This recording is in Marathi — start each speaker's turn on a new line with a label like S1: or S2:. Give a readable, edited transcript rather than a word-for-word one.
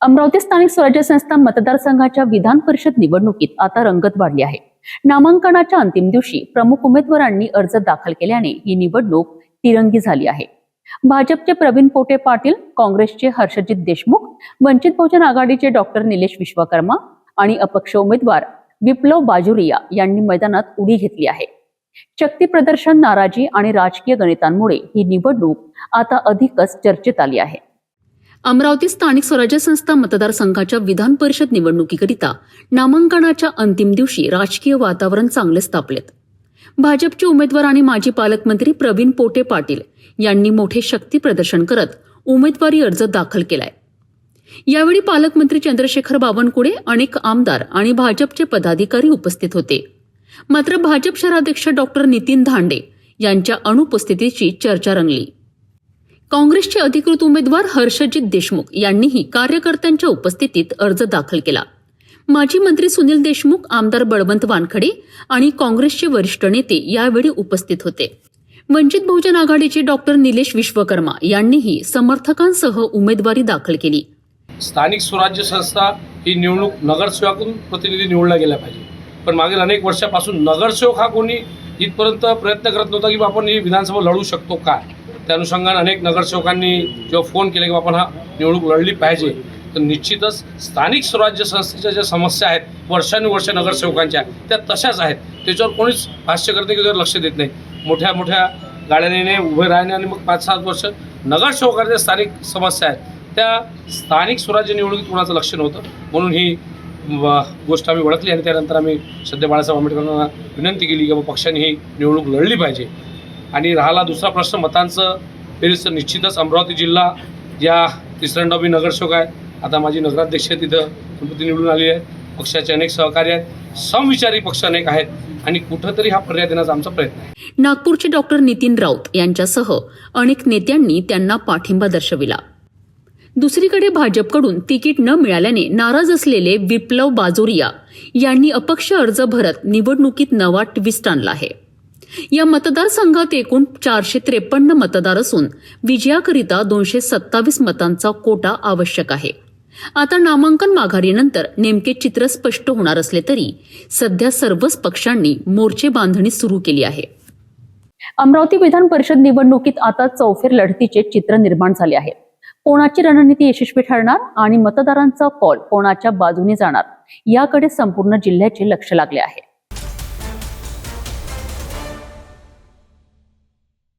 S1: अमरावती स्थानिक स्वराज्य संस्था मतदारसंघाच्या विधान परिषद निवडणुकीत आता रंगत वाढली आहे। नामांकनाच्या अंतिम दिवशी प्रमुख उमेदवारांनी अर्ज दाखल केल्याने ही निवडणूक तिरंगी झाली आहे। भाजपचे प्रवीण पोटे पाटील, काँग्रेसचे हर्षजित देशमुख, वंचित बहुजन आघाडीचे डॉक्टर निलेश विश्वकर्मा आणि अपक्ष उमेदवार विप्लव बाजुरिया यांनी मैदानात उडी घेतली आहे। शक्ती प्रदर्शन, नाराजी आणि राजकीय गणितांमुळे ही निवडणूक आता अधिकच चर्चेत आली आहे। अमरावती स्थानिक स्वराज्य संस्था मतदारसंघाच्या विधान परिषद निवडणुकीकरिता नामांकनाच्या अंतिम दिवशी राजकीय वातावरण चांगलेच तापलेत। भाजपचे उमेदवार आणि माजी पालकमंत्री प्रवीण पोटे पाटील यांनी मोठे शक्ती प्रदर्शन करत उमेदवारी अर्ज दाखल केलाय। यावेळी पालकमंत्री चंद्रशेखर बावनकुळे, अनेक आमदार आणि भाजपचे पदाधिकारी उपस्थित होते। मात्र भाजप शहराध्यक्ष डॉक्टर नितीन धांडे यांच्या अनुपस्थितीची चर्चा रंगली। काँग्रेसचे अधिकृत उमेदवार हर्षजित देशमुख यांनीही कार्यकर्त्यांच्या उपस्थितीत अर्ज दाखल केला। माजी मंत्री सुनील देशमुख, आमदार बळवंत वानखडे आणि काँग्रेसचे वरिष्ठ नेते यावेळी उपस्थित होते। वंचित बहुजन आघाडीचे डॉक्टर निलेश विश्वकर्मा यांनीही समर्थकांसह उमेदवारी दाखल केली।
S2: स्थानिक स्वराज्य संस्था ही निवडणूक नगरसेवकातून प्रतिनिधी निवडला गेला पाहिजे, पण मागील अनेक वर्षापासून नगरसेवक हा कोणी इथपर्यंत प्रयत्न करत नव्हता की आपण ही विधानसभा लढू शकतो का। त्या अनुषंगाने अनेक नगरसेवकांनी जेव्हा फोन केले की आपण हा निवडणूक लढली पाहिजे, तर निश्चितच स्थानिक स्वराज्य संस्थेच्या ज्या समस्या आहेत वर्षानुवर्ष नगरसेवकांच्या त्या तशाच आहेत। त्याच्यावर कोणीच भाष्य करते की त्यावर लक्ष देत नाही। मोठ्या मोठ्या गाड्याने उभे राहणे आणि मग 5-7 वर्ष नगरसेवकांच्या स्थानिक समस्या आहेत त्या स्थानिक स्वराज्य निवडणुकीत कोणाचं लक्ष नव्हतं। म्हणून ही गोष्ट आम्ही ओळखली आणि त्यानंतर आम्ही सध्या बाळासाहेब आंबेडकरांना विनंती केली की पक्षाने ही निवडणूक लढली पाहिजे। आणि राहिला दुसरा प्रश्न मतांचं बेरीज, तर निश्चितच अमरावती जिल्हा ज्या तिसऱ्यांदा मी नगरसेवक आहे, आता माझी नगराध्यक्ष तिथं संपत्ती निवडून आली आहे। पक्षाचे अनेक सहकारी आहेत, समविचारी पक्ष अनेक आहेत आणि कुठंतरी हा पर्याय देण्याचा आमचा प्रयत्न आहे।
S1: नागपूरचे डॉक्टर नितीन राऊत यांच्यासह अनेक नेत्यांनी त्यांना पाठिंबा दर्शविला। दुसरीकडे भाजपकडून तिकीट न मिळाल्याने नाराज असलेले विप्लव बाजुरिया यांनी अपक्ष अर्ज भरत निवडणुकीत नवा ट्विस्ट आणला आहे। या मतदारसंघात एकूण 453 मतदार असून विजयाकरिता 227 मतांचा कोटा आवश्यक आहे। आता नामांकन माघारीनंतर नेमके चित्र स्पष्ट होणार असले तरी सध्या सर्वच पक्षांनी मोर्चे बांधणी सुरू केली आहे। अमरावती विधान परिषद निवडणुकीत आता चौफेर लढतीचे चित्र निर्माण झाले आहे। कोणाची रणनीती यशस्वी ठरणार आणि मतदारांचा कौल कोणाच्या बाजूने जाणार याकडे संपूर्ण जिल्ह्याचे लक्ष लागले आहे।